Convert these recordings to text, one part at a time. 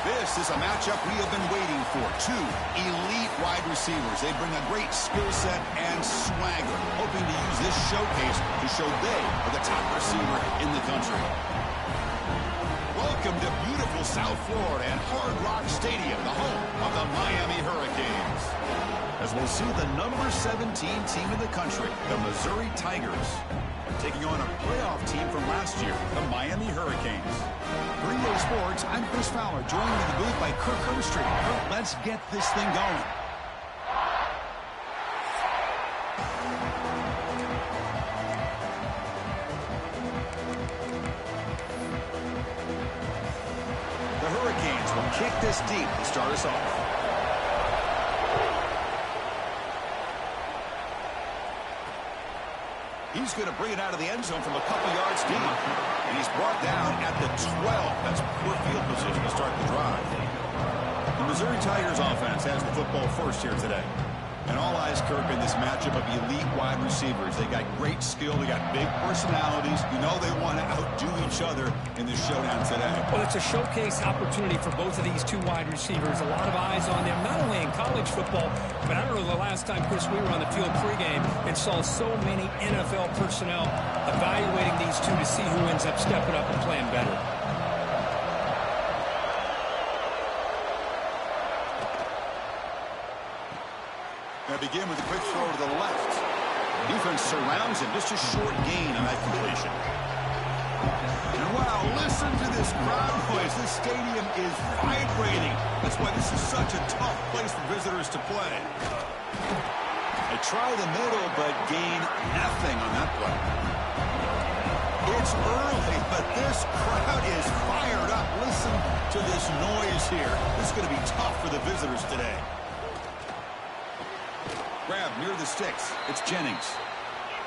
This is a matchup we have been waiting for. Two elite wide receivers. They bring a great skill set and swagger, hoping to use this showcase to show they are the top receiver in the country. Welcome to beautiful South Florida and Hard Rock Stadium, the home of the Miami Hurricanes. As we'll see the number 17 team in the country, the Missouri Tigers, taking on a playoff team from last year, the Miami Hurricanes. For EA Sports, I'm Chris Fowler, joined in the booth by Kirk Herbstreit. Kirk, let's get this thing going. The Hurricanes will kick this deep to start us off. He's going to bring it out of the end zone from a couple yards deep. And he's brought down at the 12. That's poor field position to start the drive. The Missouri Tigers offense has the football first here today. And all eyes, Kirk, in this matchup of elite wide receivers. They got great skill. They got big personalities. You know they want to outdo each other in this showdown today. Well, it's a showcase opportunity for both of these two wide receivers. A lot of eyes on them, not only in college football, but I don't know the last time, Chris, we were on the field pregame and saw so many NFL personnel evaluating these two to see who ends up stepping up and playing better. Now begin with a quick throw to the left. Defense surrounds him. Just a short gain on that completion. And wow, listen to this crowd noise. This stadium is vibrating. That's why this is such a tough place for visitors to play. They try the middle, but gain nothing on that play. It's early, but this crowd is fired up. Listen to this noise here. This is going to be tough for the visitors today. Grab near the sticks. It's Jennings.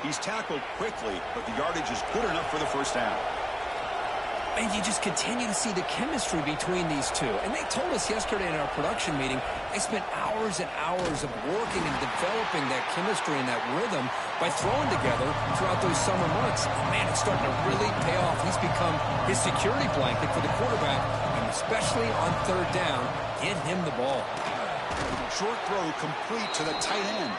He's tackled quickly, but the yardage is good enough for the first down. And you just continue to see the chemistry between these two. And they told us yesterday in our production meeting, they spent hours and hours of working and developing that chemistry and that rhythm by throwing together throughout those summer months. Man, it's starting to really pay off. He's become his security blanket for the quarterback, and especially on third down, get him the ball. Short throw complete to the tight end.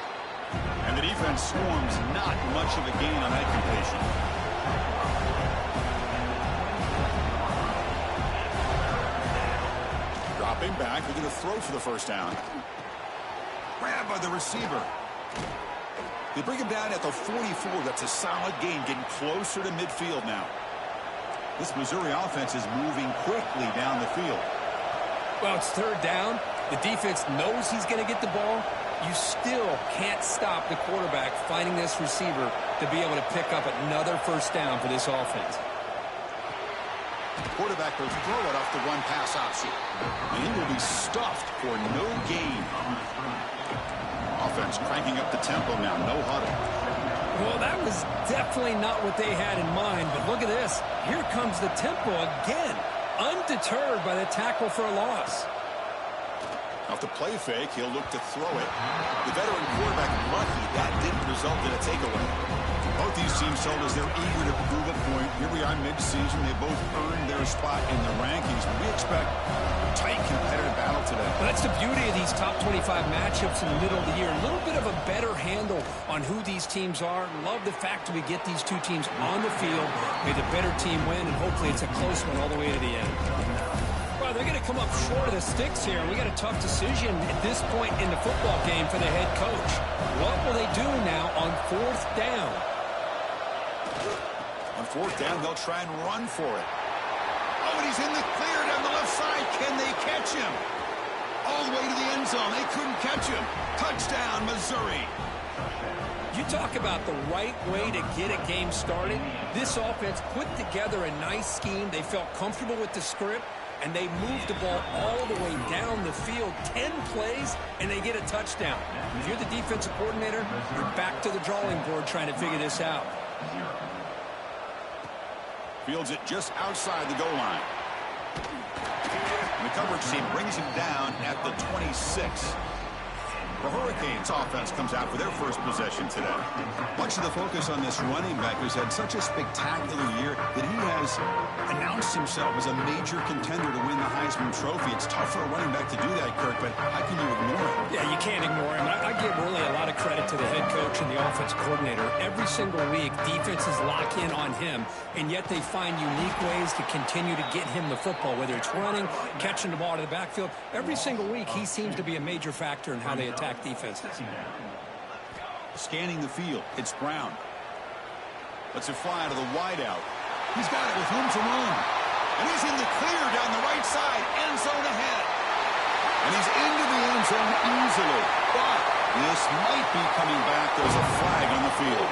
And the defense swarms not much of a gain on that completion. Dropping back, looking to throw for the first down. Grabbed by the receiver. They bring him down at the 44. That's a solid gain, getting closer to midfield now. This Missouri offense is moving quickly down the field. Well, it's third down. The defense knows he's going to get the ball. You still can't stop the quarterback finding this receiver to be able to pick up another first down for this offense. The quarterback will throw it off the one-pass option. And he will be stuffed for no gain. Offense cranking up the tempo now. No huddle. Well, that was definitely not what they had in mind. But look at this. Here comes the tempo again. Undeterred by the tackle for a loss. Off the play fake, he'll look to throw it. The veteran quarterback lucky that didn't result in a takeaway. Both these teams told us they're eager to prove a point. Here we are mid-season. They both earned their spot in the rankings. We expect a tight, competitive battle today. Well, that's the beauty of these top 25 matchups in the middle of the year. A little bit of a better handle on who these teams are. Love the fact that we get these two teams on the field. May the better team win, and hopefully it's a close one all the way to the end. Well, they're going to come up short of the sticks here. We got a tough decision at this point in the football game for the head coach. What will they do now on fourth down? On fourth down, they'll try and run for it. Oh, and he's in the clear down the left side. Can they catch him? All the way to the end zone. They couldn't catch him. Touchdown, Missouri. You talk about the right way to get a game started. This offense put together a nice scheme. They felt comfortable with the script, and they moved the ball all the way down the field. 10 plays, and they get a touchdown. If you're the defensive coordinator, you're back to the drawing board trying to figure this out. Fields it just outside the goal line. And the coverage team brings him down at the 26. The Hurricanes offense comes out for their first possession today. Much of the focus on this running back who's had such a spectacular year that he has announced himself as a major contender to win the Heisman Trophy. It's tough for a running back to do that, Kirk, but how can you ignore it? Yeah, you can't ignore him. I give really a lot of credit to the head coach and the offense coordinator. Every single week, defenses lock in on him, and yet they find unique ways to continue to get him the football, whether it's running, catching the ball to the backfield. Every single week, he seems to be a major factor in how they attack defenses. Scanning the field, it's Brown. Lets it fly to the wideout. He's got it with room to run. And he's in the clear down the right side, end zone ahead. And he's into the end zone easily. But this might be coming back. There's a flag on the field.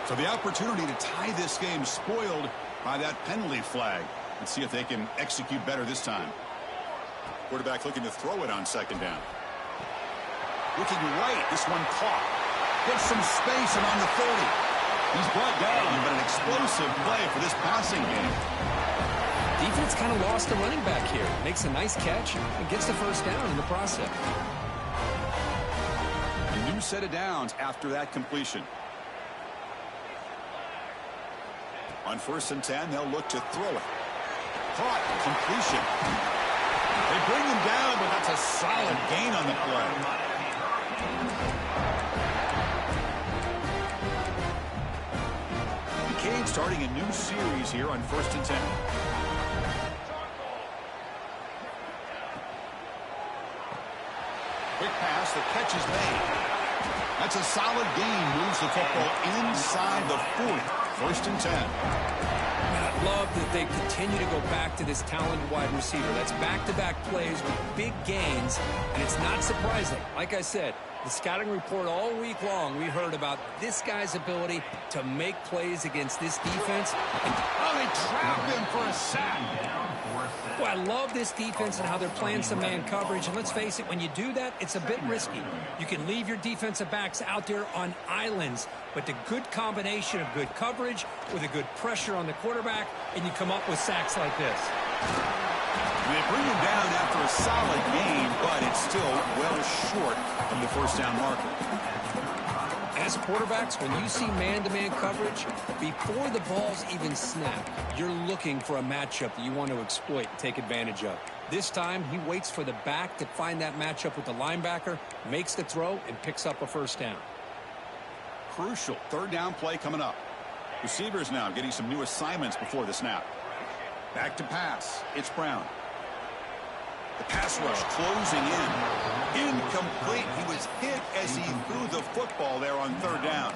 So the opportunity to tie this game spoiled by that penalty flag. Let's see if they can execute better this time. Quarterback looking to throw it on second down. Looking right. This one caught. Gets some space and on the 30. He's brought down, but an explosive play for this passing game. Defense kind of lost the running back here. Makes a nice catch and gets the first down in the process. A new set of downs after that completion. On 1st and 10, they'll look to throw it. Caught, completion. They bring him down, but that's a solid gain on the play. The Canes starting a new series here on 1st and 10. Quick pass, the catch is made. That's a solid gain, moves the football inside the 40. 1st and 10. And I love that they continue to go back to this talented wide receiver. That's back-to-back plays with big gains, and it's not surprising. Like I said, the scouting report all week long, we heard about this guy's ability to make plays against this defense. And they trap him for a sack. Well, I love this defense and how they're playing some man coverage. And let's face it, when you do that, it's a bit risky. You can leave your defensive backs out there on islands, but the good combination of good coverage with a good pressure on the quarterback, and you come up with sacks like this. They bring him down after a solid gain, but it's still well short of the first down marker. As quarterbacks, when you see man-to-man coverage, before the ball's even snapped, you're looking for a matchup that you want to exploit and take advantage of. This time, he waits for the back to find that matchup with the linebacker, makes the throw, and picks up a first down. Crucial 3rd down play coming up. Receivers now getting some new assignments before the snap. Back to pass. It's Brown. The pass rush closing in. Incomplete. He was hit as he threw the football there on 3rd down.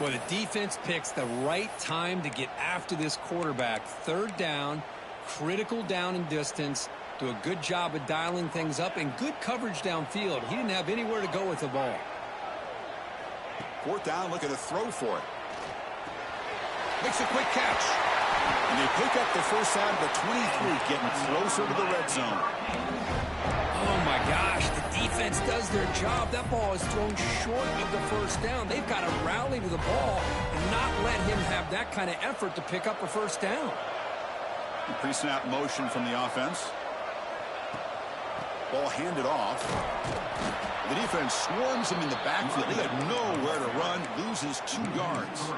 Well, the defense picks the right time to get after this quarterback. 3rd down, critical down and distance. Do a good job of dialing things up and good coverage downfield. He didn't have anywhere to go with the ball. 4th down, looking to throw for it. Makes a quick catch. And they pick up the first out of the 23, getting closer to the red zone. Oh, my gosh. The defense does their job. That ball is thrown short of the first down. They've got to rally to the ball and not let him have that kind of effort to pick up a first down. Pre-snap motion from the offense. Ball handed off. The defense swarms him in the backfield. He had nowhere to run, loses 2 yards.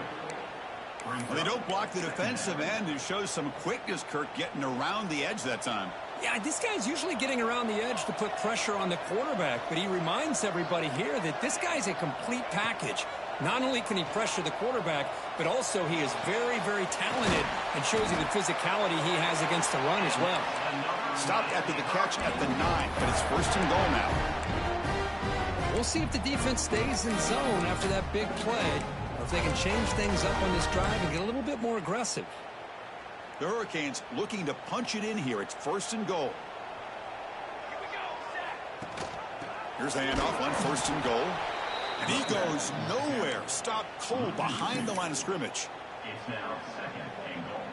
Well, they don't block the defensive end. It shows some quickness, Kirk, getting around the edge that time. Yeah, this guy's usually getting around the edge to put pressure on the quarterback, but he reminds everybody here that this guy's a complete package. Not only can he pressure the quarterback, but also he is very, very talented and shows you the physicality he has against the run as well. Stopped after the catch at the 9, but it's 1st and goal now. We'll see if the defense stays in zone after that big play, or if they can change things up on this drive and get a little bit more aggressive. The Hurricanes looking to punch it in here. It's 1st and goal. Here's the handoff on 1st and goal. And he goes nowhere. Stopped cold behind the line of scrimmage.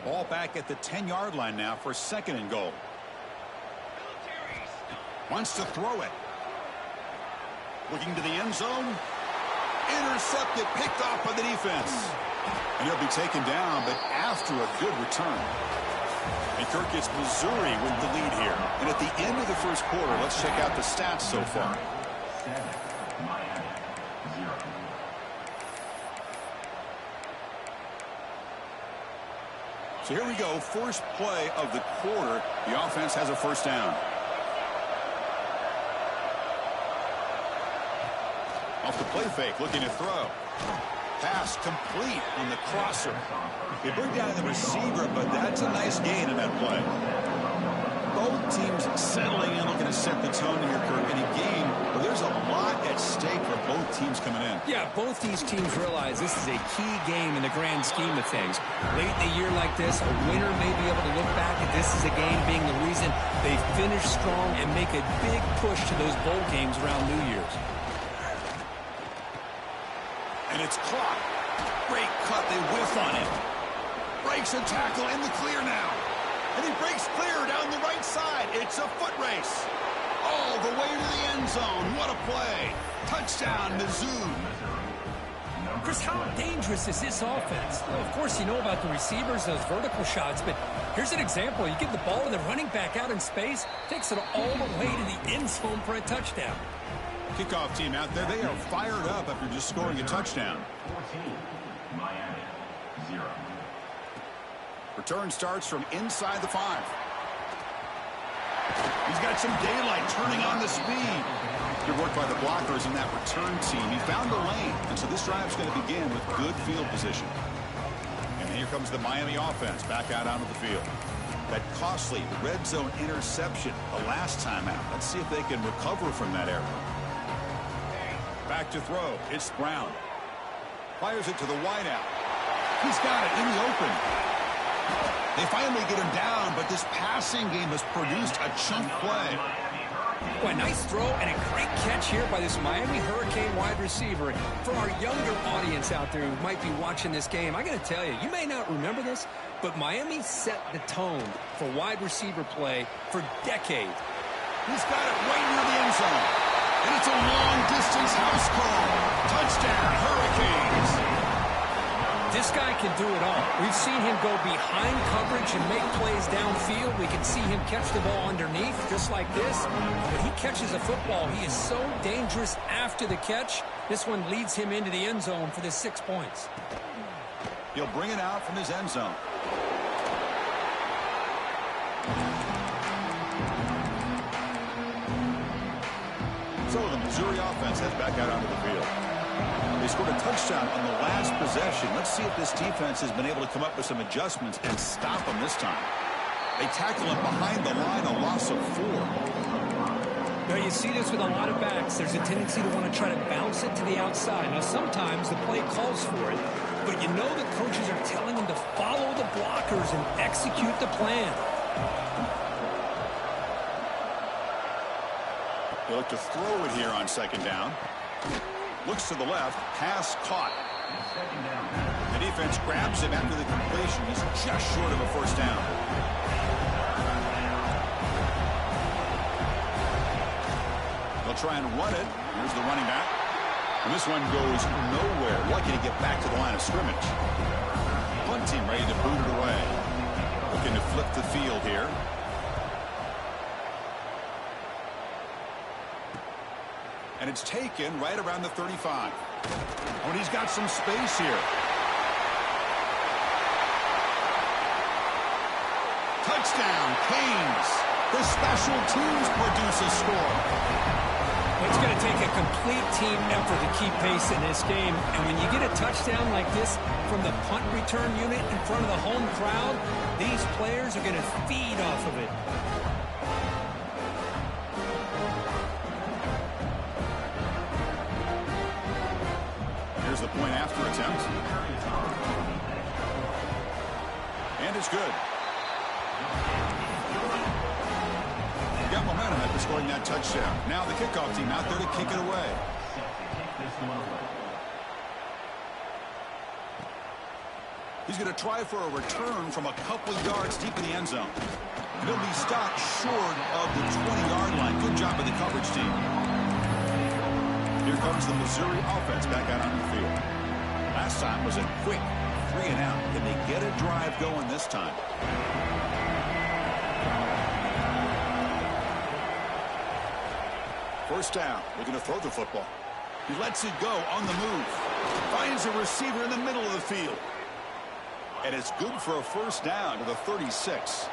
Ball back at the 10-yard line now for 2nd and goal. Wants to throw it. Looking to the end zone. Intercepted, picked off by the defense. And he'll be taken down, but after a good return. And Kirk, it's Missouri with the lead here. And at the end of the first quarter, let's check out the stats so far. So here we go, first play of the quarter. The offense has a first down. Off the play fake, looking to throw. Pass complete on the crosser. They bring down the receiver, but that's a nice gain in that play. Both teams settling in, looking to set the tone here, Kirk, in a game where there's a lot at stake for both teams coming in. Yeah, both these teams realize this is a key game in the grand scheme of things. Late in a year like this, a winner may be able to look back at this as a game being the reason they finish strong and make a big push to those bowl games around New Year's. And it's caught. Great cut. They whiff on it. Breaks a tackle in the clear now. And he breaks clear down the right side. It's a foot race. All the way to the end zone. What a play. Touchdown, Mizzou. Chris, how dangerous is this offense? Well, of course, you know about the receivers, those vertical shots, but here's an example. You get the ball and the running back out in space, takes it all the way to the end zone for a touchdown. Kickoff team out there, they are fired up after just scoring a touchdown. 14, Miami, 0. Return starts from inside the 5. He's got some daylight turning on the speed. Good work by the blockers in that return team. He found the lane, and so this drive's going to begin with good field position. And here comes the Miami offense back out onto the field. That costly red zone interception the last time out. Let's see if they can recover from that error. Back to throw. It's Brown. Fires it to the wideout. He's got it in the open. They finally get him down, but this passing game has produced a chunk play. Boy, nice throw and a great catch here by this Miami Hurricane wide receiver. And for our younger audience out there who might be watching this game, I got to tell you, you may not remember this, but Miami set the tone for wide receiver play for decades. He's got it right near the end zone. And it's a long-distance house call. Touchdown, Hurricanes. This guy can do it all. We've seen him go behind coverage and make plays downfield. We can see him catch the ball underneath, just like this. When he catches a football, he is so dangerous after the catch. This one leads him into the end zone for the 6 points. He'll bring it out from his end zone. So the Missouri offense heads back out onto the field. They scored a touchdown on the last possession. Let's see if this defense has been able to come up with some adjustments and stop them this time. They tackle him behind the line, a loss of 4. Now, you see this with a lot of backs. There's a tendency to want to try to bounce it to the outside. Now, sometimes the play calls for it, but you know the coaches are telling them to follow the blockers and execute the plan. They look to throw it here on second down. Looks to the left. Pass caught. The defense grabs him after the completion. He's just short of a first down. They'll try and run it. Here's the running back. And this one goes nowhere. Lucky to get back to the line of scrimmage. Punt team ready to boot it away. Looking to flip the field here. And it's taken right around the 35. And he's got some space here. Touchdown, Canes. The special teams produce a score. It's going to take a complete team effort to keep pace in this game. And when you get a touchdown like this from the punt return unit in front of the home crowd, these players are going to feed off of it. Here's the point after attempt. And it's good. Got momentum after scoring that touchdown. Now the kickoff team out there to kick it away. He's going to try for a return from a couple yards deep in the end zone. And he'll be stopped short of the 20-yard line. Good job by the coverage team. Here comes the Missouri offense back out on the field. Last time was a quick 3-and-out. Can they get a drive going this time? First down, looking to throw the football. He lets it go on the move. Finds a receiver in the middle of the field. And it's good for a first down to the 36.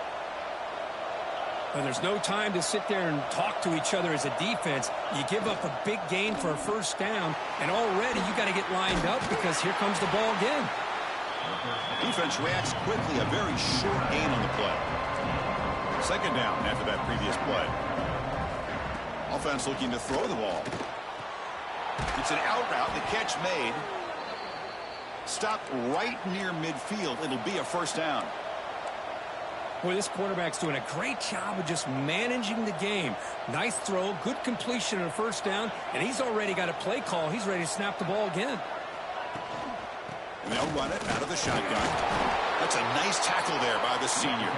Well, there's no time to sit there and talk to each other as a defense. You give up a big gain for a first down, and already you got to get lined up because here comes the ball again. Defense reacts quickly. A very short gain on the play. Second down after that previous play. Offense looking to throw the ball. It's an out route. The catch made. Stopped right near midfield. It'll be a first down. Boy, this quarterback's doing a great job of just managing the game. Nice throw, good completion on a first down, and he's already got a play call. He's ready to snap the ball again. And they'll run it out of the shotgun. That's a nice tackle there by the senior.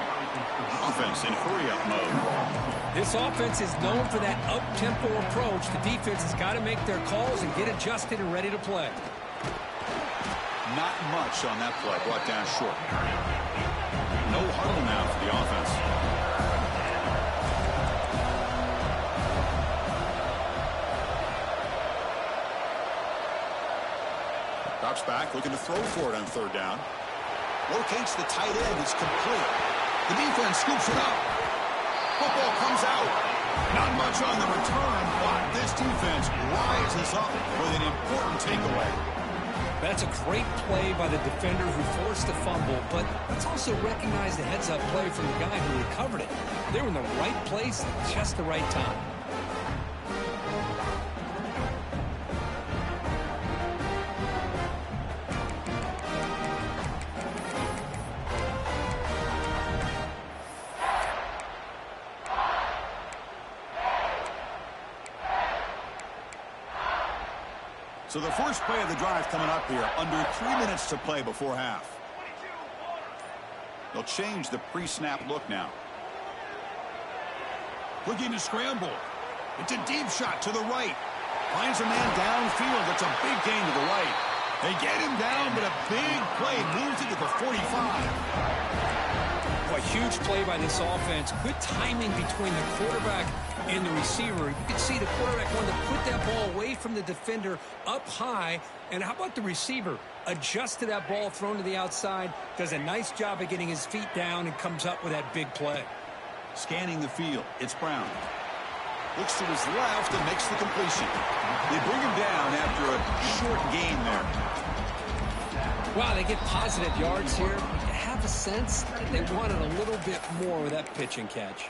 Offense in hurry-up mode. This offense is known for that up-tempo approach. The defense has got to make their calls and get adjusted and ready to play. Not much on that play. Brought down short. No huddle now for the offense. Drops back, looking to throw for it on third down. Locates the tight end. It's complete. The defense scoops it up. Football comes out. Not much on the return, but this defense rises up with an important takeaway. That's a great play by the defender who forced the fumble, but let's also recognize the heads-up play from the guy who recovered it. They were in the right place at just the right time. So the first play of the drive coming up here. Under 3 minutes to play before half. They'll change the pre-snap look now. Looking to scramble. It's a deep shot to the right. Finds a man downfield. It's a big gain to the right. They get him down, but a big play moves it to the 45. A huge play by this offense. Good timing between the quarterback and the receiver. You can see the quarterback wanted to put that ball away from the defender up high. And how about the receiver? Adjusted that ball thrown to the outside. Does a nice job of getting his feet down and comes up with that big play. Scanning the field. It's Brown. Looks to his left and makes the completion. They bring him down after a short gain there. Wow, they get positive yards here. You have a sense that they wanted a little bit more with that pitch and catch.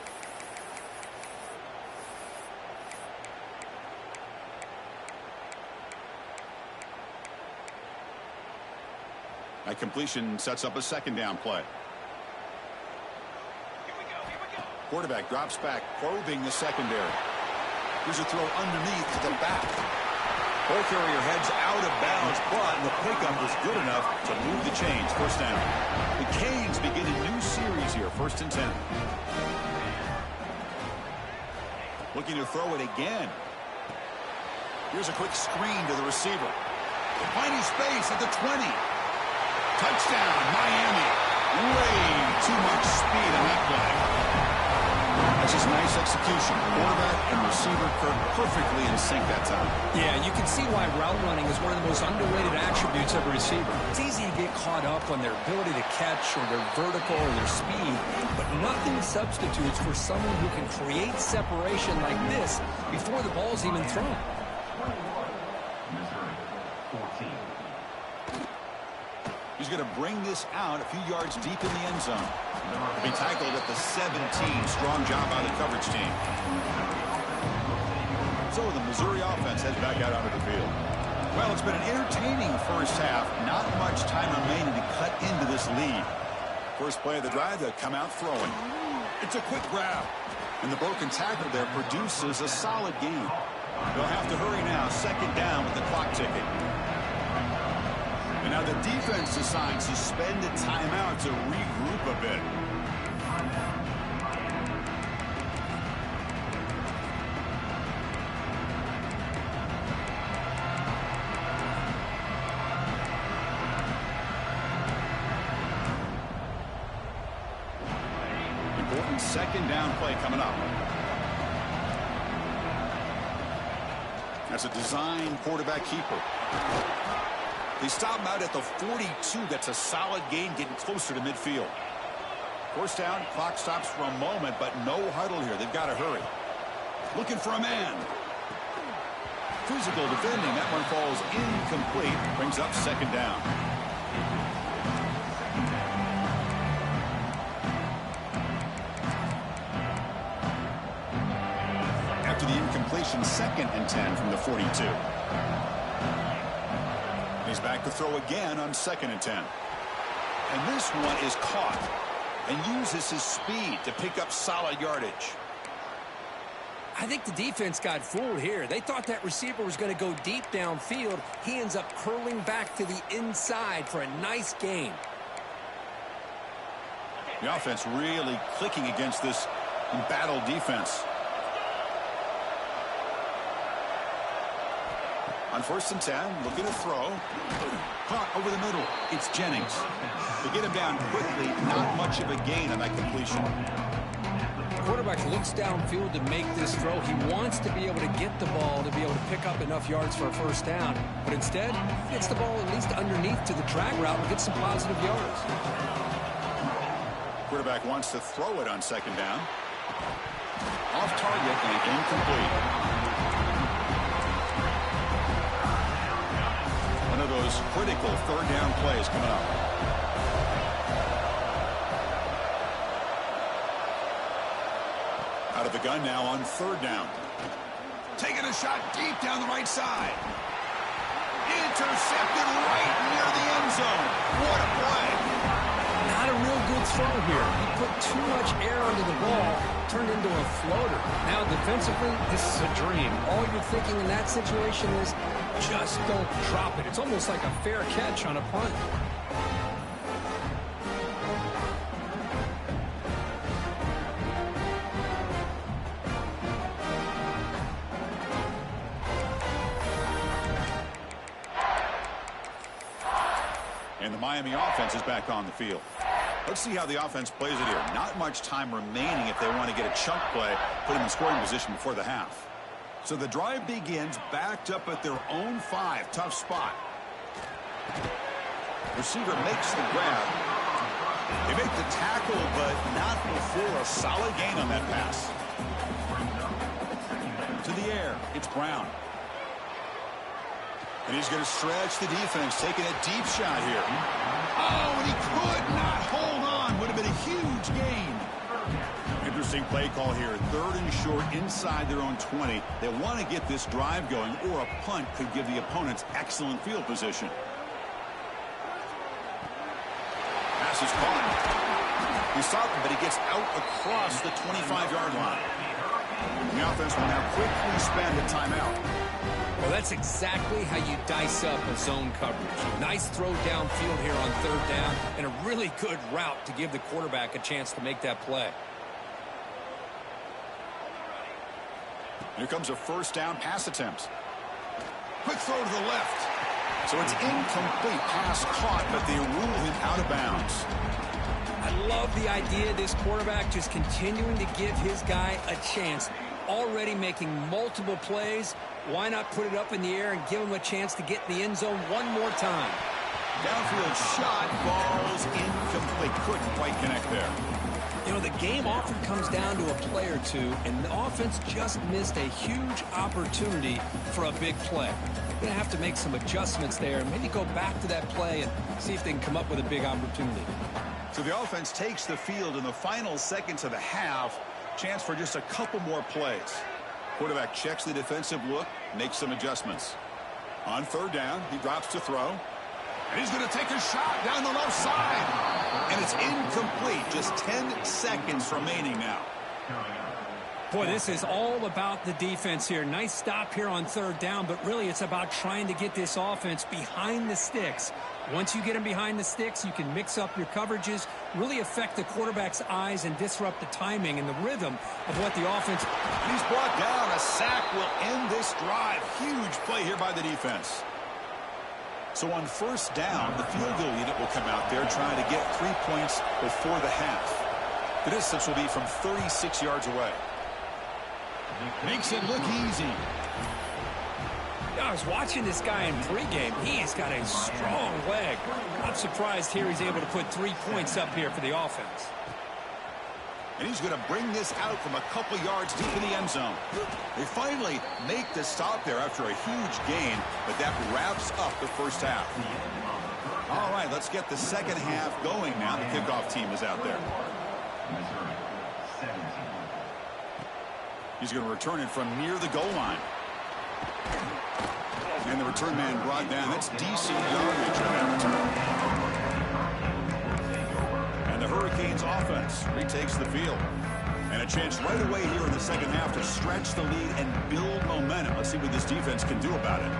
That completion sets up a second down play. Quarterback drops back, probing the secondary. Here's a throw underneath to the back. Ball carrier heads out of bounds, but the pickup was good enough to move the chains. First down. The Canes begin a new series here, 1st and 10. Looking to throw it again. Here's a quick screen to the receiver. Finding space at the 20. Touchdown, Miami. Way too much speed on that play. That's just nice execution. Quarterback and receiver perfectly in sync that time. Yeah, you can see why route running is one of the most underrated attributes of a receiver. It's easy to get caught up on their ability to catch or their vertical or their speed, but nothing substitutes for someone who can create separation like this before the ball's even thrown. He's going to bring this out a few yards deep in the end zone. Be tackled at the 17. Strong job by the coverage team. So the Missouri offense heads back out onto the field. Well, it's been an entertaining first half. Not much time remaining to cut into this lead. First play of the drive, they'll come out throwing. It's a quick grab. And the broken tackle there produces a solid gain. They'll have to hurry now. Second down with the clock ticking. And now the defense decides to spend a timeout to regroup a bit. Important second down play coming up. That's a design quarterback keeper. They stop him out at the 42. That's a solid gain, getting closer to midfield. First down, clock stops for a moment, but no huddle here. They've got to hurry. Looking for a man. Physical defending. That one falls incomplete. Brings up second down. After the incompletion, 2nd and 10 from the 42. He's back to throw again on 2nd and 10. And this one is caught and uses his speed to pick up solid yardage. I think the defense got fooled here. They thought that receiver was going to go deep downfield. He ends up curling back to the inside for a nice gain. The offense really clicking against this embattled defense. On 1st and 10, looking to throw. Caught over the middle. It's Jennings. They get him down quickly. Not much of a gain on that completion. The quarterback looks downfield to make this throw. He wants to be able to get the ball to be able to pick up enough yards for a first down. But instead, he gets the ball at least underneath to the drag route and gets some positive yards. Quarterback wants to throw it on 2nd down. Off target and incomplete. One of those critical 3rd down plays coming up. Out of the gun now on 3rd down. Taking a shot deep down the right side. Intercepted right near the end zone. What a play. Not a real good throw here. He put too much air under the ball, turned into a floater. Now defensively, this is a dream. All you're thinking in that situation is just don't drop it. It's almost like a fair catch on a punt. And the Miami offense is back on the field. Let's see how the offense plays it here. Not much time remaining if they want to get a chunk play, put them in scoring position before the half. So the drive begins backed up at their own 5. Tough spot. Receiver makes the grab. They make the tackle, but not before a solid gain on that pass. To the air, it's Brown. And he's going to stretch the defense, taking a deep shot here. Oh, and he could not hold on. Would have been a huge gain. Interesting play call here. 3rd and short inside their own 20. They want to get this drive going, or a punt could give the opponents excellent field position. Pass is caught. He stopped him, but he gets out across the 25-yard line. The offense will now quickly spend a timeout. Well, that's exactly how you dice up a zone coverage. Nice throw downfield here on 3rd down, and a really good route to give the quarterback a chance to make that play. Here comes a 1st down pass attempt. Quick throw to the left. So it's incomplete. Pass caught, but they rule him out of bounds. I love the idea of this quarterback just continuing to give his guy a chance. Already making multiple plays. Why not put it up in the air and give him a chance to get in the end zone one more time? Downfield shot, falls incomplete. Couldn't quite connect there. You know, the game often comes down to a play or two, and the offense just missed a huge opportunity for a big play. They're going to have to make some adjustments there and maybe go back to that play and see if they can come up with a big opportunity. So the offense takes the field in the final seconds of the half. Chance for just a couple more plays. Quarterback checks the defensive look, makes some adjustments. On 3rd down, he drops to throw. And he's going to take a shot down the left side. And it's incomplete. Just 10 seconds remaining now. Boy, this is all about the defense here. Nice stop here on 3rd down, but really it's about trying to get this offense behind the sticks. Once you get them behind the sticks, you can mix up your coverages, really affect the quarterback's eyes and disrupt the timing and the rhythm of what the offense. He's brought down. A sack will end this drive. Huge play here by the defense. So on 1st down, the field goal unit will come out there trying to get 3 points before the half. The distance will be from 36 yards away. Makes it look easy. I was watching this guy in pregame. He's got a strong leg. Not surprised here he's able to put 3 points up here for the offense. And he's going to bring this out from a couple yards deep in the end zone. They finally make the stop there after a huge gain, but that wraps up the first half. All right, let's get the second half going now. The kickoff team is out there. He's going to return it from near the goal line. And the return man brought down. That's decent yardage on that return. And the Hurricanes offense retakes the field. And a chance right away here in the second half to stretch the lead and build momentum. Let's see what this defense can do about it.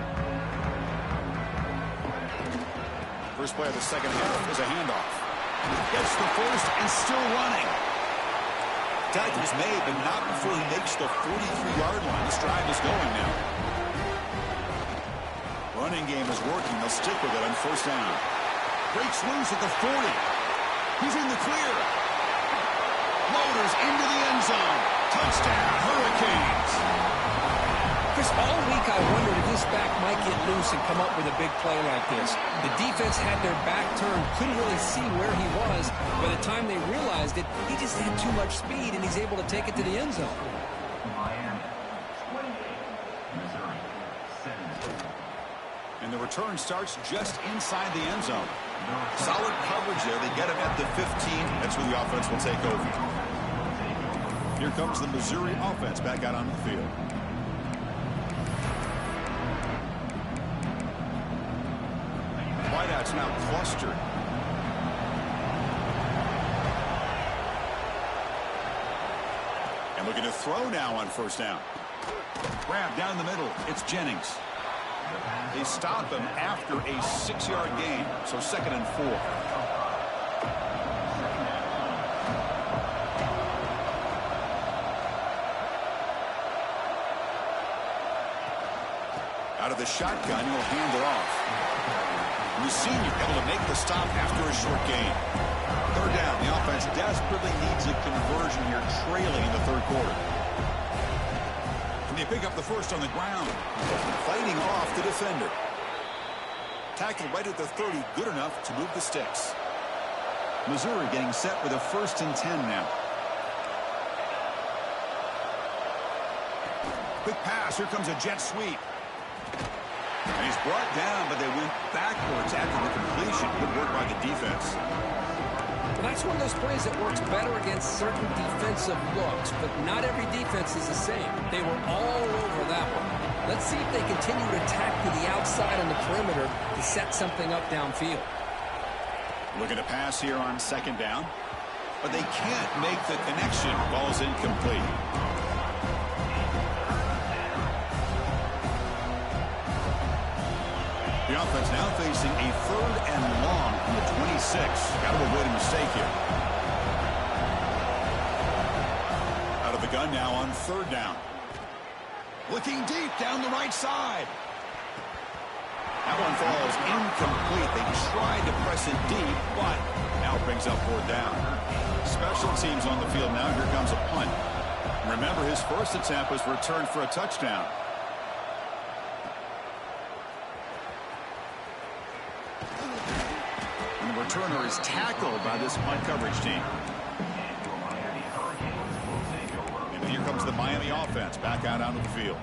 First play of the second half is a handoff. Gets the first and still running. Tackle's made, but not before he makes the 43-yard line. This drive is going now. Running game is working. They'll stick with it on first down. Breaks loose at the 40. He's in the clear. Loaders into the end zone. Touchdown, Hurricanes. Chris, all week I wondered if this back might get loose and come up with a big play like this. The defense had their back turned, couldn't really see where he was. By the time they realized it, he just had too much speed, and he's able to take it to the end zone. And the return starts just inside the end zone. Solid coverage there. They get him at the 15. That's where the offense will take over. Here comes the Missouri offense back out on the field. Wideouts now clustered. And looking to throw now on first down. Grab down the middle. It's Jennings. They stop him after a 6-yard gain, so 2nd and 4. Out of the shotgun, he'll hand it off. And the senior able to make the stop after a short gain. Third down, the offense desperately needs a conversion here, trailing in the third quarter. And they pick up the first on the ground. Fighting off the defender. Tackle right at the 30, good enough to move the sticks. Missouri getting set with a 1st and 10 now. Quick pass, here comes a jet sweep. And he's brought down, but they went backwards after the completion. Good work by the defense. Well, that's one of those plays that works better against certain defensive looks, but not every defense is the same. They were all over that one. Let's see if they continue to attack to the outside on the perimeter to set something up downfield. Looking to pass here on 2nd down, but they can't make the connection. Ball's incomplete. The offense now facing a 3rd and long from the 26. Got to avoid a mistake here. Out of the gun now on 3rd down. Looking deep down the right side. That one falls incomplete. They tried to press it deep, but now it brings up 4th down. Special teams on the field now. Here comes a punt. Remember, his first attempt was returned for a touchdown. Returner is tackled by this punt coverage team. And here comes the Miami offense back out onto the field.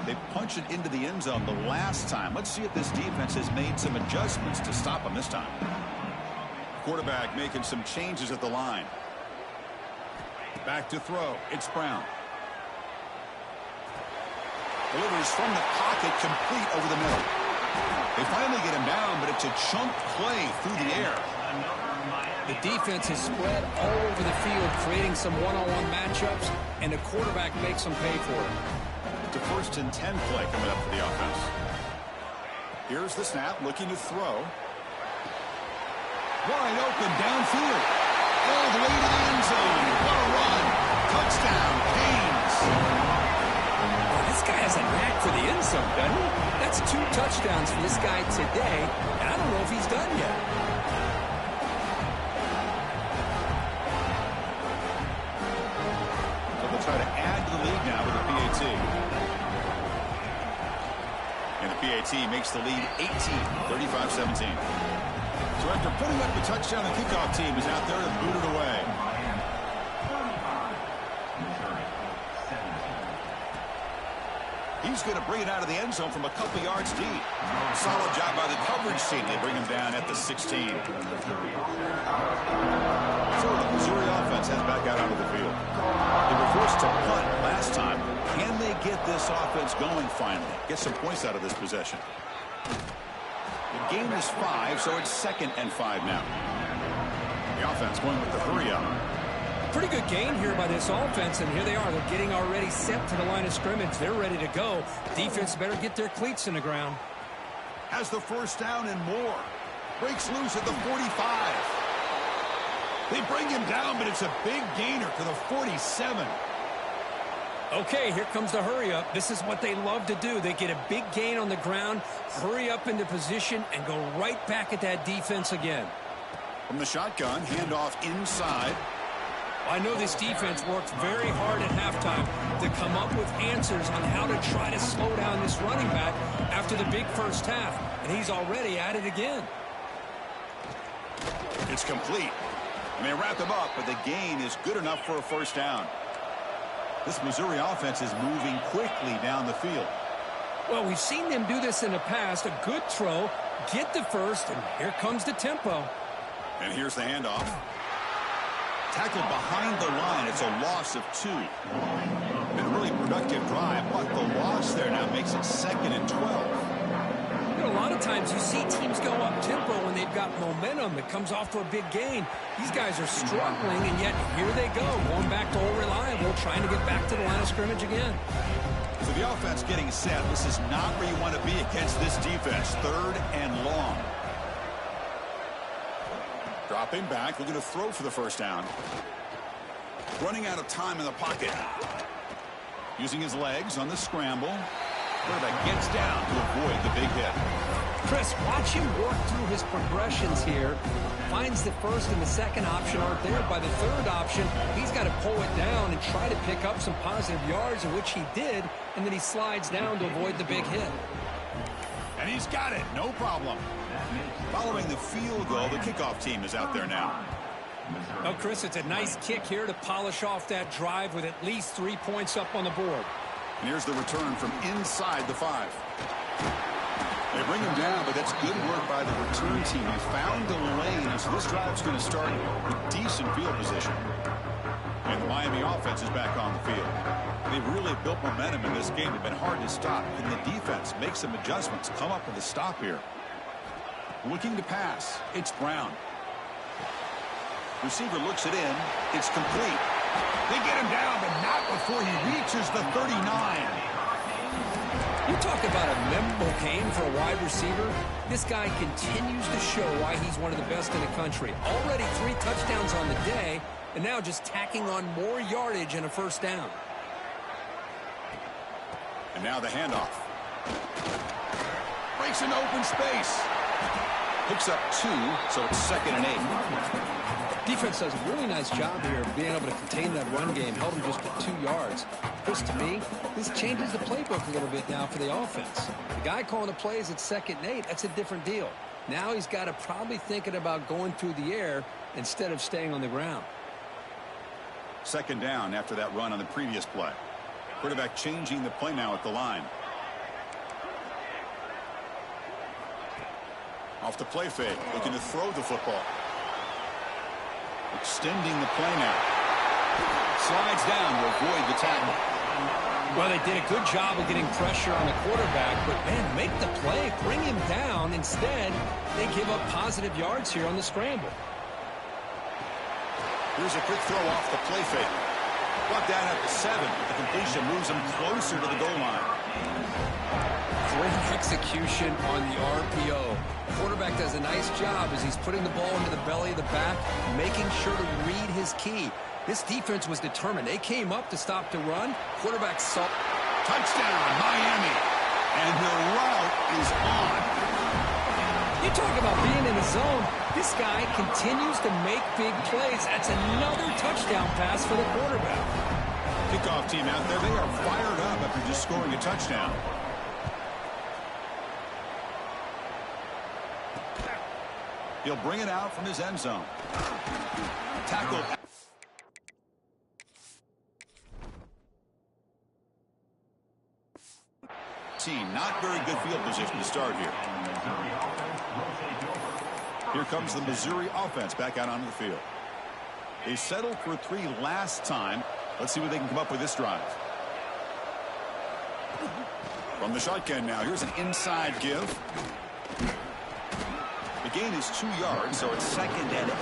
They punched it into the end zone the last time. Let's see if this defense has made some adjustments to stop them this time. Quarterback making some changes at the line. Back to throw. It's Brown. Delivers from the pocket, complete over the middle. They finally get him down, but it's a chunk play through the air. The defense is spread all over the field, creating some one-on-one matchups, and the quarterback makes them pay for it. It's a 1st and 10 play coming up for the offense. Here's the snap, looking to throw. Wide open downfield. All the way to the end zone. What a run. Touchdown, Canes. This guy has a knack for the end zone, doesn't he? That's 2 touchdowns for this guy today, and I don't know if he's done yet. So they'll try to add to the lead now with a PAT. And the PAT makes the lead 18, 35-17. So after putting up the touchdown, the kickoff team is out there to boot it away. He's going to bring it out of the end zone from a couple yards deep. Solid job by the coverage team. They bring him down at the 16. So the Missouri offense heads back out onto the field. They were forced to punt last time. Can they get this offense going finally? Get some points out of this possession. The game is 5, so it's 2nd and 5 now. The offense going with the hurry up. Pretty good gain here by this offense, and here they are. They're getting already set to the line of scrimmage. They're ready to go. Defense better get their cleats in the ground. Has the first down and more. Breaks loose at the 45. They bring him down, but it's a big gainer to the 47. Okay, here comes the hurry up. This is what they love to do. They get a big gain on the ground, hurry up into position, and go right back at that defense again. From the shotgun, handoff inside. I know this defense worked very hard at halftime to come up with answers on how to try to slow down this running back after the big first half, and he's already at it again. It's complete. And they wrap him up, but the gain is good enough for a first down. This Missouri offense is moving quickly down the field. Well, we've seen them do this in the past. A good throw, get the first, and here comes the tempo. And here's the handoff. Tackled behind the line. It's a loss of 2. Been a really productive drive, but the loss there now makes it 2nd and 12. You know, a lot of times you see teams go up tempo when they've got momentum. It comes off for a big gain. These guys are struggling, and yet here they go, going back to old reliable, trying to get back to the line of scrimmage again. So the offense getting set. This is not where you want to be against this defense. 3rd and long. Dropping back, looking to throw for the first down. Running out of time in the pocket. Using his legs on the scramble. Quarterback gets down to avoid the big hit. Chris, watch him work through his progressions here. Finds the first and the second option aren't there. By the third option, he's got to pull it down and try to pick up some positive yards, in which he did, and then he slides down to avoid the big hit. And he's got it, no problem. Following the field goal, the kickoff team is out there now. Oh, Chris, it's a nice kick here to polish off that drive with at least 3 points up on the board. And here's the return from inside the 5. They bring him down, but that's good work by the return team. He found the lane, so this drive's going to start with decent field position. And the Miami offense is back on the field. They've really built momentum in this game. They've been hard to stop. Can the defense make some adjustments, come up with a stop here? Looking to pass. It's Brown. Receiver looks it in. It's complete. They get him down, but not before he reaches the 39. You talk about a memorable game for a wide receiver. This guy continues to show why he's one of the best in the country. Already 3 touchdowns on the day, and now just tacking on more yardage and a first down. And now the handoff. Breaks into open space. Picks up 2, so it's 2nd and 8. Defense does a really nice job here of being able to contain that run game. Held him just to 2 yards. Chris, to me, this changes the playbook a little bit now for the offense. The guy calling the plays at 2nd and 8, that's a different deal. Now he's got to probably thinking about going through the air instead of staying on the ground. 2nd down after that run on the previous play. Quarterback changing the play now at the line. Off the play fake, looking to throw the football. Extending the play now. Slides down to avoid the tackle. Well, they did a good job of getting pressure on the quarterback, but, man, make the play, bring him down. Instead, they give up positive yards here on the scramble. Here's a quick throw off the play fake. Brought down at the 7. The completion moves him closer to the goal line. Great execution on the RPO. Quarterback does a nice job as he's putting the ball into the belly of the back, making sure to read his key. This defense was determined. They came up to stop the run. Quarterback saw. Touchdown, Miami. And the route is on. You talk about being in the zone. This guy continues to make big plays. That's another touchdown pass for the quarterback. Kickoff team out there, they are fired up after just scoring a touchdown. He'll bring it out from his end zone. Tackle. Not very good field position to start here. Here comes the Missouri offense back out onto the field. They settled for 3 last time. Let's see what they can come up with this drive. From the shotgun now, here's an inside give. The gain is 2 yards, so it's 2nd and 8.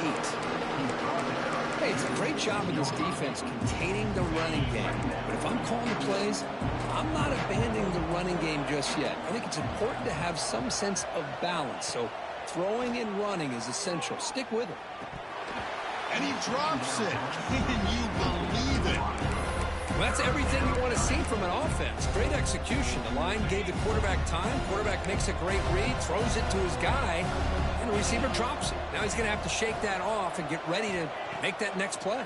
Hey, it's a great job of this defense containing the running game. But if I'm calling the plays, I'm not abandoning the running game just yet. I think it's important to have some sense of balance. So throwing and running is essential. Stick with it. And he drops it. Can you believe it? Well, that's everything you want to see from an offense. Great execution. The line gave the quarterback time. Quarterback makes a great read, throws it to his guy, and the receiver drops it. Now he's going to have to shake that off and get ready to make that next play.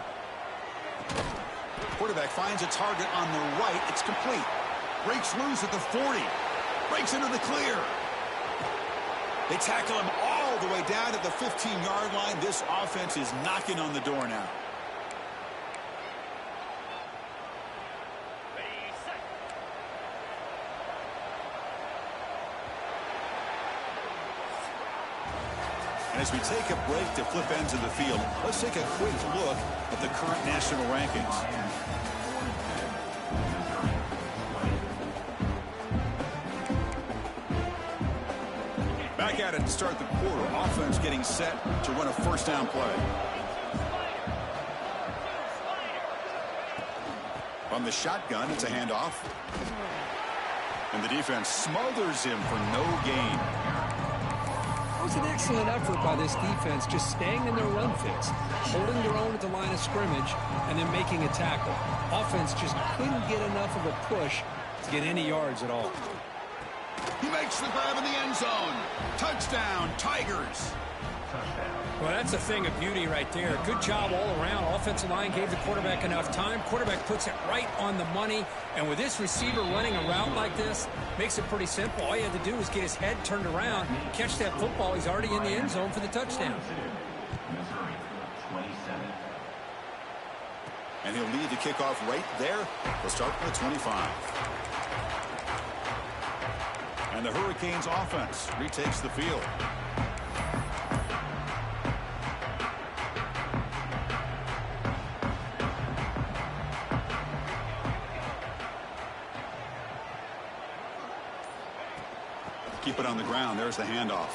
Quarterback finds a target on the right. It's complete. Breaks loose at the 40. Breaks into the clear. They tackle him all the way down at the 15-yard line. This offense is knocking on the door now. And as we take a break to flip ends of the field, let's take a quick look at the current national rankings. Back at it to start the quarter. Offense getting set to run a first down play. From the shotgun, it's a handoff. And the defense smothers him for no gain. It was an excellent effort by this defense, just staying in their run fits, holding their own at the line of scrimmage, and then making a tackle. Offense just couldn't get enough of a push to get any yards at all. He makes the grab in the end zone. Touchdown, Tigers. Well, that's a thing of beauty right there. Good job all around. Offensive line gave the quarterback enough time. Quarterback puts it right on the money. And with this receiver running a route like this, makes it pretty simple. All you had to do was get his head turned around, catch that football. He's already in the end zone for the touchdown. And he'll lead the kickoff right there. He'll start from the 25. And the Hurricanes offense retakes the field. Keep it on the ground. There's the handoff.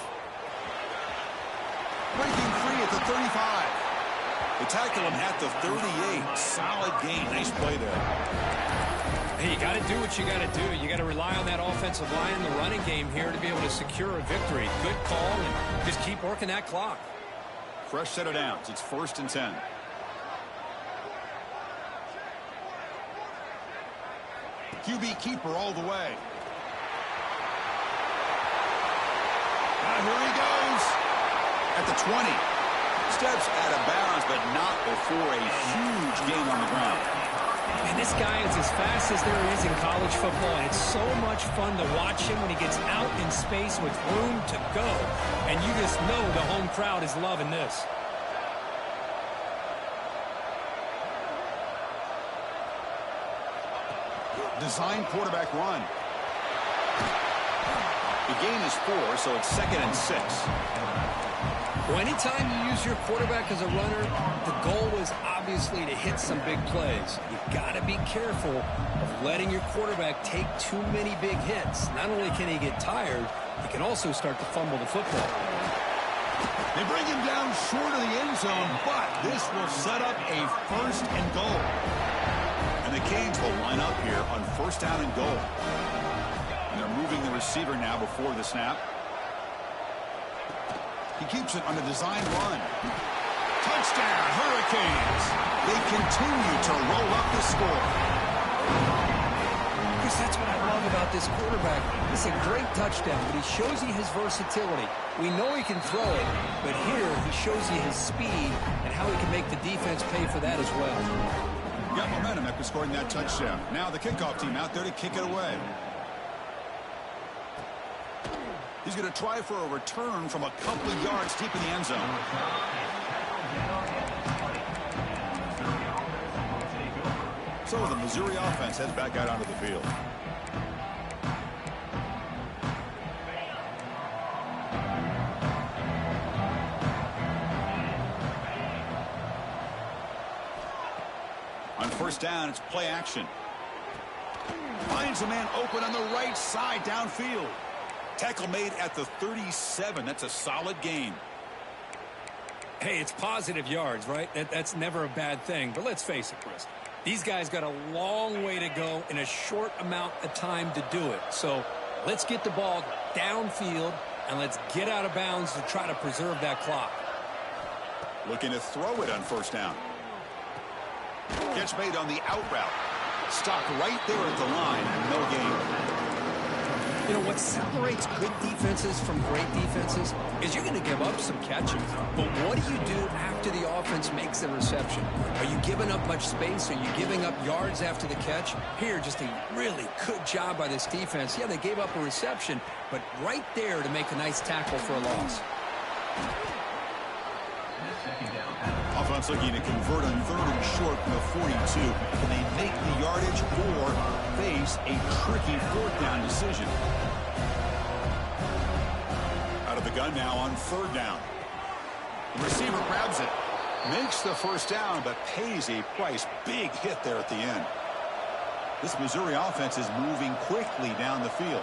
Breaking free at the 35. They tackle him at the 38. Solid gain. Nice play there. Hey, you got to do what you got to do. You got to rely on that offensive line in the running game here to be able to secure a victory. Good call, and just keep working that clock. Fresh set of downs. It's 1st and 10. QB keeper all the way. Here he goes. At the 20. Steps out of bounds, but not before a huge gain on the ground. And this guy is as fast as there is in college football, and it's so much fun to watch him when he gets out in space with room to go. And you just know the home crowd is loving this. Design quarterback run. The gain is 4, so it's 2nd and 6. Well, anytime you use your quarterback as a runner, the goal is obviously to hit some big plays. You've got to be careful of letting your quarterback take too many big hits. Not only can he get tired, he can also start to fumble the football. They bring him down short of the end zone, but this will set up a 1st and goal. And the Canes will line up here on 1st down and goal. And they're moving the receiver now before the snap. He keeps it on a design run. Touchdown, Hurricanes. They continue to roll up the score. Because that's what I love about this quarterback. It's a great touchdown, but he shows you his versatility. We know he can throw it, but here he shows you his speed and how he can make the defense pay for that as well. Got momentum after scoring that touchdown. Now the kickoff team out there to kick it away. He's going to try for a return from a couple of yards deep in the end zone. So the Missouri offense heads back out onto the field. On first down, it's play action. Finds a man open on the right side downfield. Tackle made at the 37. That's a solid gain. Hey, it's positive yards, right? That's never a bad thing. But let's face it, Chris. These guys got a long way to go in a short amount of time to do it. So let's get the ball downfield, and let's get out of bounds to try to preserve that clock. Looking to throw it on first down. Catch made on the out route. Stopped right there at the line, and no gain. You know, what separates good defenses from great defenses is you're going to give up some catches. But what do you do after the offense makes the reception? Are you giving up much space? Are you giving up yards after the catch? Here, just a really good job by this defense. Yeah, they gave up a reception, but right there to make a nice tackle for a loss. Offense looking to convert on third and short from the 42. Can they make the yardage or face a tricky fourth down decision? Out of the gun now on third down. The receiver grabs it. Makes the first down, but pays a price. Big hit there at the end. This Missouri offense is moving quickly down the field.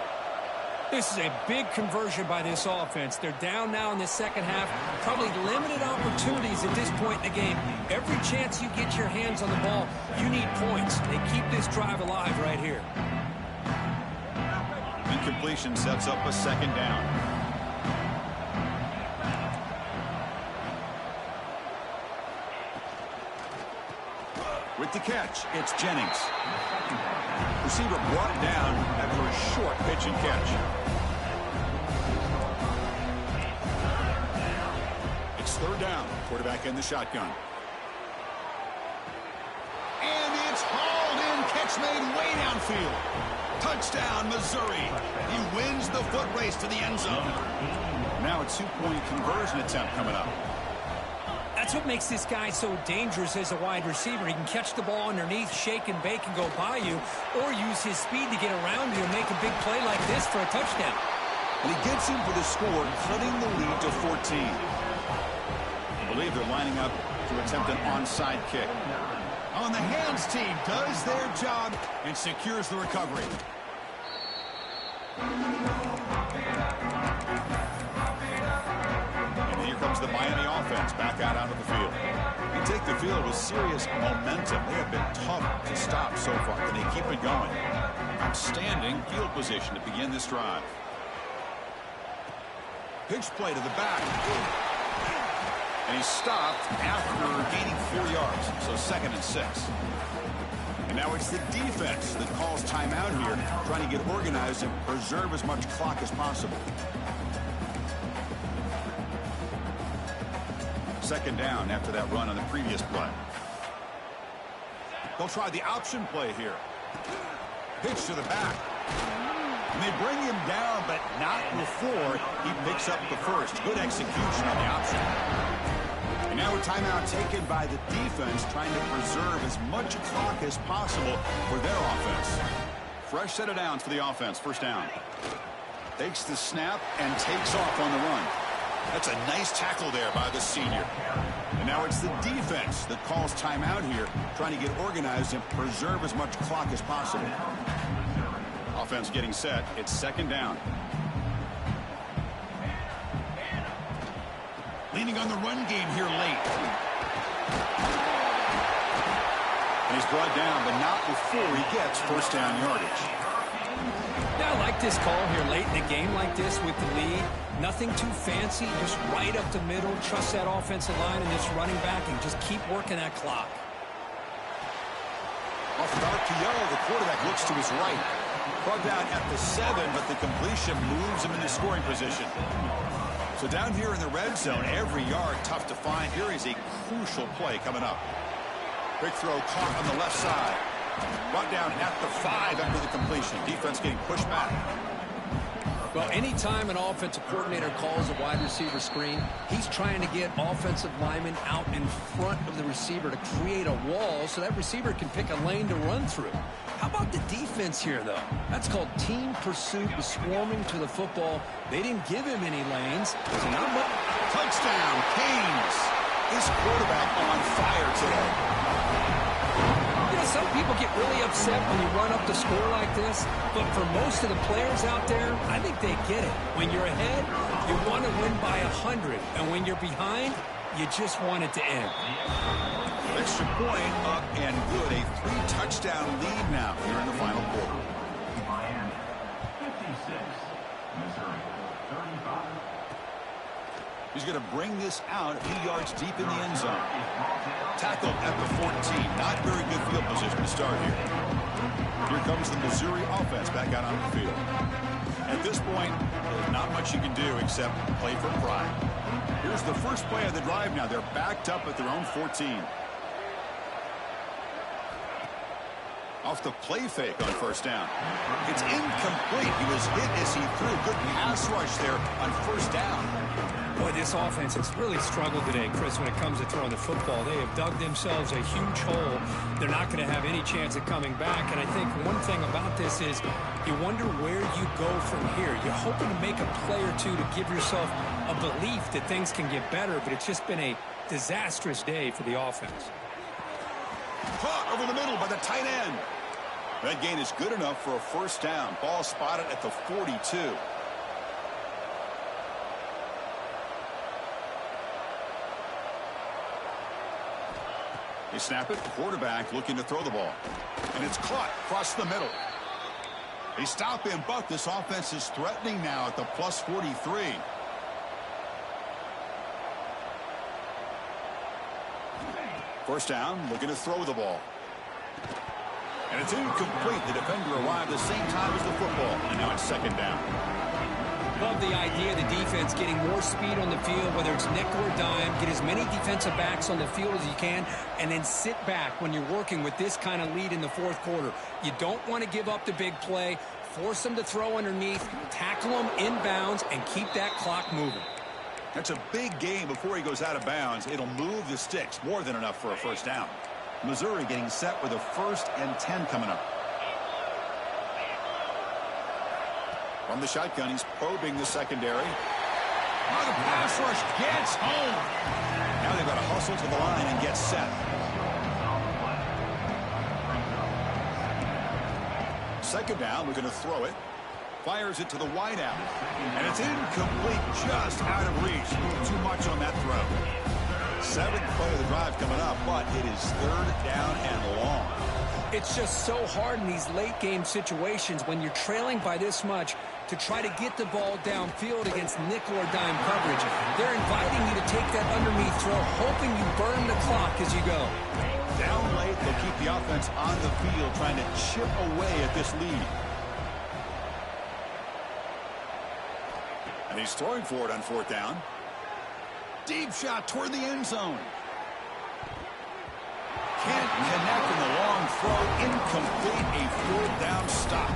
This is a big conversion by this offense. They're down now in the second half. Probably limited opportunities at this point in the game. Every chance you get your hands on the ball, you need points. They keep this drive alive right here. Incompletion sets up a second down. With the catch, it's Jennings. Receiver brought down after a short pitch and catch. It's third down. Quarterback in the shotgun. And it's hauled in. Catch made way downfield. Touchdown, Missouri. He wins the foot race to the end zone. Now a two-point conversion attempt coming up. That's what makes this guy so dangerous as a wide receiver. He can catch the ball underneath, shake and bake, and go by you, or use his speed to get around you and make a big play like this for a touchdown. And he gets him for the score, cutting the lead to 14. I believe they're lining up to attempt an onside kick. On the hands team does their job and secures the recovery. Here comes the Miami offense back out onto the field. They take the field with serious momentum. They have been tough to stop so far. Can they keep it going? Outstanding field position to begin this drive. Pitch play to the back. And he's stopped after gaining 4 yards. So 2nd and 6. And now it's the defense that calls timeout here, trying to get organized and preserve as much clock as possible. 2nd down after that run on the previous play. They'll try the option play here. Pitch to the back. And they bring him down, but not before he picks up the first. Good execution on the option. And now a timeout taken by the defense, trying to preserve as much clock as possible for their offense. Fresh set of downs for the offense. First down. Takes the snap and takes off on the run. That's a nice tackle there by the senior. And now it's the defense that calls timeout here, trying to get organized and preserve as much clock as possible. Offense getting set. It's 2nd down. Leaning on the run game here late. And he's brought down, but not before he gets first down yardage. Yeah, I like this call here late in a game like this with the lead. Nothing too fancy, just right up the middle. Trust that offensive line and this running back and just keep working that clock. Off the RPO, the quarterback looks to his right. Brought down at the 7, but the completion moves him into scoring position. So down here in the red zone, every yard tough to find. Here is a crucial play coming up. Quick throw caught on the left side. Brought down at the 5 after the completion. Defense getting pushed back. Well, anytime an offensive coordinator calls a wide receiver screen, he's trying to get offensive linemen out in front of the receiver to create a wall so that receiver can pick a lane to run through. How about the defense here, though? That's called team pursuit, swarming to the football. They didn't give him any lanes. So not much. Touchdown, Canes. This quarterback on fire today. You know, some people get really upset when you run up the score like this, but for most of the players out there, I think they get it. When you're ahead, you want to win by 100, and when you're behind, you just want it to end. Extra point up and good. A 3-touchdown lead now here in the final quarter. Miami 56, Missouri 35. He's going to bring this out a few yards deep in the end zone. Tackled at the 14. Not very good field position to start here. Here comes the Missouri offense back out on the field. At this point, there's not much you can do except play for pride. Here's the first play of the drive now. They're backed up at their own 14. Off the play fake on first down. It's incomplete. He was hit as he threw. Good pass rush there on first down. Boy, this offense has really struggled today, Chris, when it comes to throwing the football. They have dug themselves a huge hole. They're not going to have any chance of coming back. And I think one thing about this is you wonder where you go from here. You're hoping to make a play or two to give yourself a belief that things can get better, but it's just been a disastrous day for the offense. Caught over the middle by the tight end. That gain is good enough for a first down. Ball spotted at the 42. They snap it. Quarterback looking to throw the ball. And it's caught across the middle. They stop him, but this offense is threatening now at the plus 43. First down, looking to throw the ball. And it's incomplete. The defender arrived the same time as the football. And now it's second down. Love the idea of the defense getting more speed on the field, whether it's nickel or dime. Get as many defensive backs on the field as you can, and then sit back when you're working with this kind of lead in the fourth quarter. You don't want to give up the big play. Force them to throw underneath, tackle them inbounds, and keep that clock moving. That's a big game before he goes out of bounds. It'll move the sticks, more than enough for a first down. Missouri getting set with a 1st and 10 coming up. From the shotgun, he's probing the secondary. Now the pass rush gets home. Now they've got to hustle to the line and get set. Second down, we're going to throw it. Fires it to the wide out. And it's incomplete, just out of reach. Too much on that throw. 7th play of the drive coming up, but it is 3rd down and long. It's just so hard in these late game situations when you're trailing by this much to try to get the ball downfield against nickel or dime coverage. They're inviting you to take that underneath throw, hoping you burn the clock as you go. Down late, they'll keep the offense on the field, trying to chip away at this lead. And he's throwing for it on 4th down. Deep shot toward the end zone. Can't connect in the long throw. Incomplete. A 4th down stop.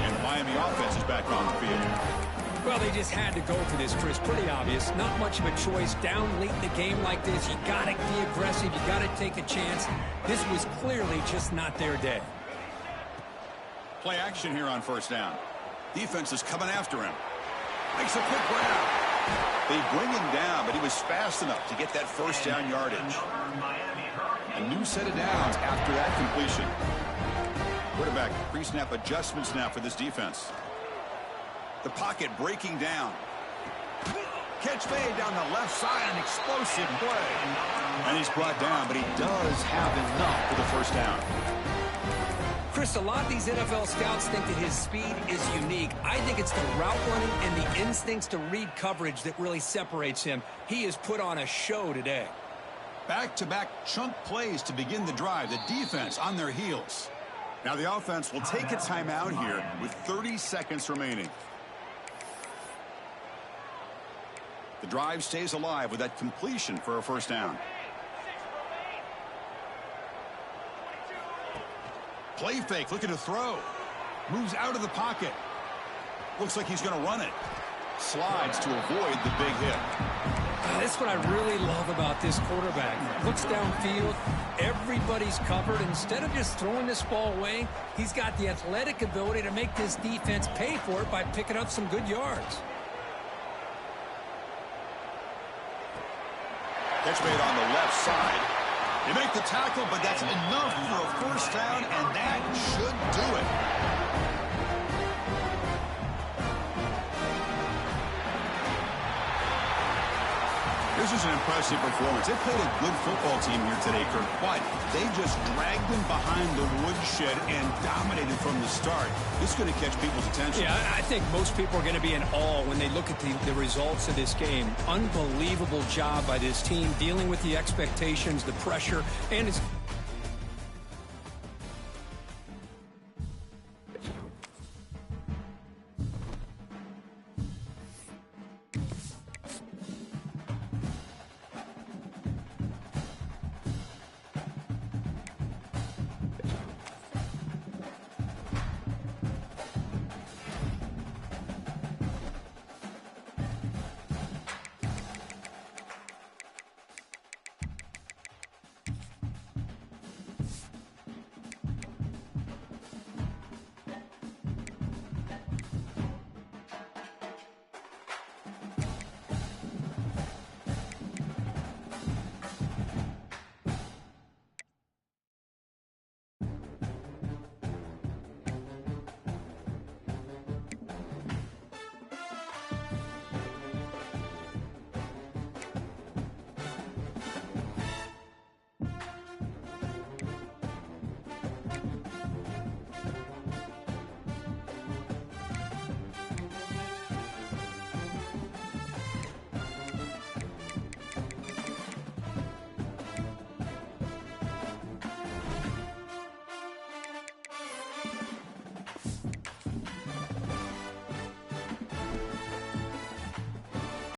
And Miami offense is back on the field. Well, they just had to go for this, Chris. Pretty obvious. Not much of a choice. Down late in the game like this, you got to be aggressive. You got to take a chance. This was clearly just not their day. Play action here on 1st down. Defense is coming after him. Makes a quick grab. They bring him down, but he was fast enough to get that 1st down yardage. A new set of downs after that completion. Quarterback pre-snap adjustments now for this defense. The pocket breaking down. Catch made down the left side, an explosive play. And he's brought down, but he does have enough for the 1st down. Chris, a lot of these NFL scouts think that his speed is unique. I think it's the route running and the instincts to read coverage that really separates him. He has put on a show today. Back-to-back chunk plays to begin the drive. The defense on their heels. Now the offense will take a timeout here with 30 seconds remaining. The drive stays alive with that completion for a 1st down. Play fake, looking to throw. Moves out of the pocket. Looks like he's going to run it. Slides to avoid the big hit. That's what I really love about this quarterback. Looks downfield, everybody's covered. Instead of just throwing this ball away, he's got the athletic ability to make this defense pay for it by picking up some good yards. Catch made on the left side. You make the tackle, but that's enough for a first down, and that should do it. This is an impressive performance. They played a good football team here today, Kirk, but they just dragged them behind the woodshed and dominated from the start. This is going to catch people's attention. Yeah, I think most people are going to be in awe when they look at the results of this game. Unbelievable job by this team dealing with the expectations, the pressure, and it's